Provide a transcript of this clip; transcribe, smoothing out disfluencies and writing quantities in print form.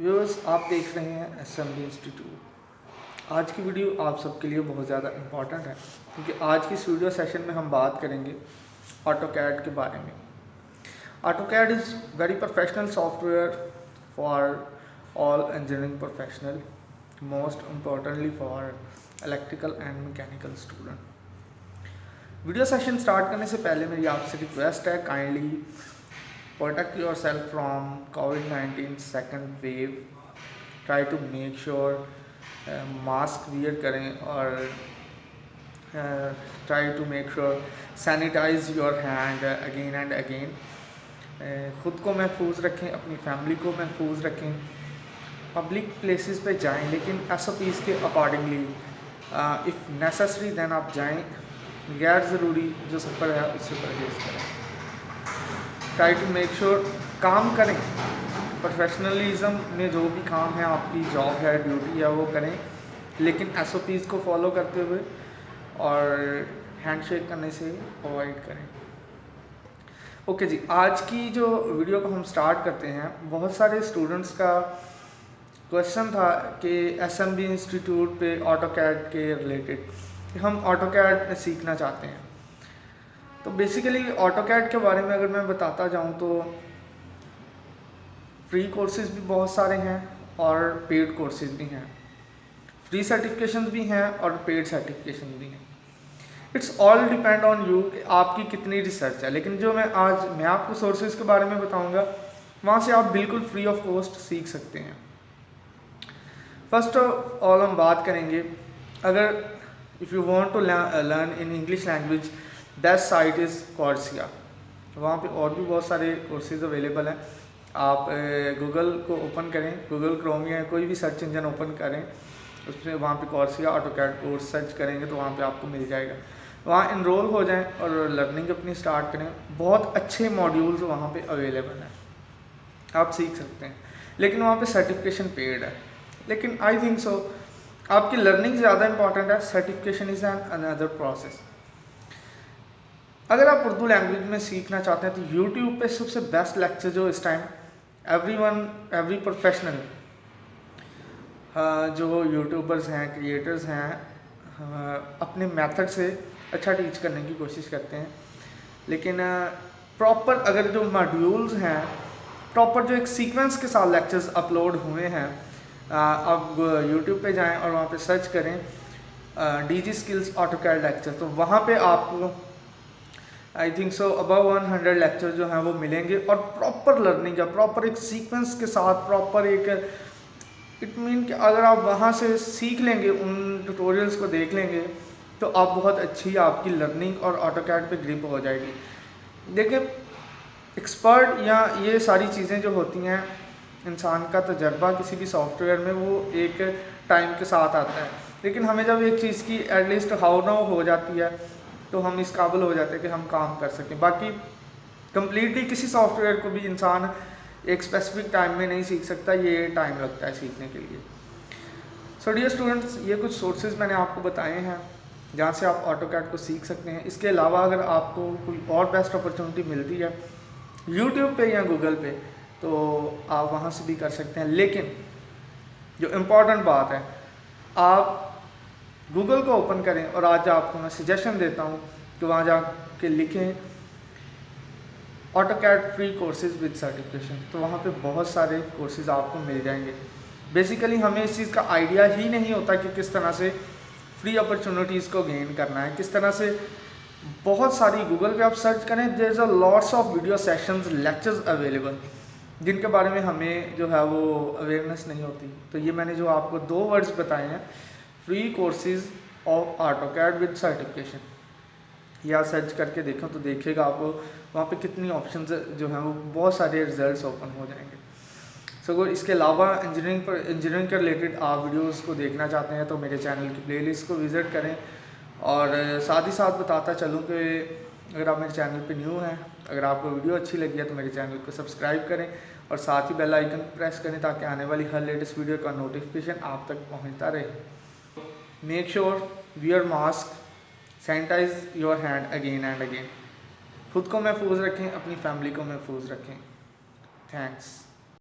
Viewers, आप देख रहे हैं एसएमबी इंस्टीट्यूट। आज की वीडियो आप सबके लिए बहुत ज़्यादा इम्पॉर्टेंट है क्योंकि आज की इस वीडियो सेशन में हम बात करेंगे ऑटोकैड के बारे में। AutoCAD is very professional software for all engineering professional, most importantly for electrical and mechanical student. Video session start करने से पहले मेरी आपसे रिक्वेस्ट है, kindly protect yourself from COVID-19 second wave. Try to make sure mask wear करें और try to make sure sanitize your hand again and again. ख़ुद को महफूज रखें, अपनी फैमिली को महफूज रखें। पब्लिक प्लेसेस पे जाएं लेकिन SOPs के अकॉर्डिंगली, इफ़ नेसेसरी दैन आप जाएं। गैर ज़रूरी जो सफ़र है उससे परहेज़ करें। ट्राई टू मेक श्योर काम करें, प्रोफेशनलिज्म में जो भी काम है, आपकी जॉब है, ड्यूटी है, वो करें, लेकिन SOPs को फॉलो करते हुए और हैंडशेक करने से अवॉइड करें। ओके जी, आज की जो वीडियो को हम स्टार्ट करते हैं। बहुत सारे स्टूडेंट्स का क्वेश्चन था कि एसएमबी इंस्टीट्यूट पे ऑटोकैड के रिलेटेड हम ऑटोकैड सीखना चाहते हैं। तो बेसिकली ऑटोकैड के बारे में अगर मैं बताता जाऊं तो फ्री कोर्सेज भी बहुत सारे हैं और पेड कोर्सेज भी हैं। फ्री सर्टिफिकेशन भी हैं और पेड सर्टिफिकेशन भी हैं। It's all depend on you कि आपकी कितनी रिसर्च है। लेकिन जो मैं आपको सोर्सेज के बारे में बताऊंगा, वहाँ से आप बिल्कुल फ्री ऑफ कॉस्ट सीख सकते हैं। फर्स्ट ऑफ ऑल हम बात करेंगे, अगर if you want to learn in English language, best site is Coursera. वहाँ पे और भी बहुत सारे कोर्सेज अवेलेबल हैं। आप गूगल को ओपन करें, गूगल क्रोम या कोई भी सर्च इंजन ओपन करें, उसमें वहाँ पे कोर्सिया ऑटोकैड कोर्स सर्च करेंगे तो वहाँ पे आपको मिल जाएगा। वहाँ इनरोल हो जाएं और लर्निंग अपनी स्टार्ट करें। बहुत अच्छे मॉड्यूल्स वहाँ पे अवेलेबल हैं, आप सीख सकते हैं। लेकिन वहाँ पे सर्टिफिकेशन पेड है। लेकिन आई थिंक सो आपकी लर्निंग ज़्यादा इंपॉर्टेंट है, certification is an another process. अगर आप उर्दू लैंग्वेज में सीखना चाहते हैं तो यूट्यूब पे सबसे बेस्ट लेक्चर जो इस टाइम एवरी प्रोफेशनल जो यूट्यूबर्स हैं, क्रिएटर्स हैं, अपने मेथड से अच्छा टीच करने की कोशिश करते हैं। लेकिन प्रॉपर अगर जो मॉड्यूल्स हैं, प्रॉपर जो एक सीक्वेंस के साथ लेक्चर्स अपलोड हुए हैं, आप यूट्यूब पे जाएं और वहाँ पे सर्च करें DG स्किल्स ऑटोकैड लेक्चर, तो वहाँ पे आपको I think so above 100 lecture जो हैं वो मिलेंगे और प्रॉपर लर्निंग है, प्रॉपर एक सीक्वेंस के साथ, प्रॉपर एक इट मीन कि अगर आप वहाँ से सीख लेंगे, उन ट्यूटोरियल्स को देख लेंगे, तो आप बहुत अच्छी आपकी लर्निंग और ऑटोकैड पे ग्रिप हो जाएगी। देखिए, एक्सपर्ट या ये सारी चीज़ें जो होती हैं, इंसान का तजर्बा किसी भी सॉफ्टवेयर में वो एक टाइम के साथ आता है। लेकिन हमें जब एक चीज़ की एटलीस्ट हाउ नाउ हो जाती है तो हम इस काबिल हो जाते हैं कि हम काम कर सकें। बाकी कंप्लीटली किसी सॉफ्टवेयर को भी इंसान एक स्पेसिफिक टाइम में नहीं सीख सकता, ये टाइम लगता है सीखने के लिए। सो डियर स्टूडेंट्स, ये कुछ सोर्सेज मैंने आपको बताए हैं जहाँ से आप ऑटोकैड को सीख सकते हैं। इसके अलावा अगर आपको कोई और बेस्ट अपॉर्चुनिटी मिलती है यूट्यूब पे या गूगल पे, तो आप वहाँ से भी कर सकते हैं। लेकिन जो इम्पोर्टेंट बात है, आप गूगल को ओपन करें और आज आपको मैं सजेशन देता हूँ कि वहाँ जाके लिखें AutoCAD free courses with certification, तो वहाँ पे बहुत सारे कोर्सेज आपको मिल जाएंगे। बेसिकली हमें इस चीज़ का आइडिया ही नहीं होता कि किस तरह से फ्री अपॉर्चुनिटीज़ को गेन करना है, किस तरह से बहुत सारी गूगल पे आप सर्च करें, there is a lots of video sessions, lectures available, जिनके बारे में हमें जो है वो अवेयरनेस नहीं होती। तो ये मैंने जो आपको 2 वर्ड्स बताए हैं, free courses of AutoCAD with certification, या सर्च करके देखें तो देखिएगा आपको वहाँ पे कितनी ऑप्शंस जो हैं वो बहुत सारे रिजल्ट्स ओपन हो जाएंगे। सो इसके अलावा इंजीनियरिंग के रिलेटेड आप वीडियोस को देखना चाहते हैं तो मेरे चैनल की प्लेलिस्ट को विज़िट करें। और साथ ही साथ बताता चलूँ कि अगर आप मेरे चैनल पे न्यू हैं, अगर आपको वीडियो अच्छी लगी है तो मेरे चैनल को सब्सक्राइब करें और साथ ही बेल आइकन प्रेस करें ताकि आने वाली हर लेटेस्ट वीडियो का नोटिफिकेशन आप तक पहुँचता रहे। Make sure wear mask, sanitize your hand again and again. खुद को महफूज रखें, अपनी फैमिली को महफूज रखें। थैंक्स।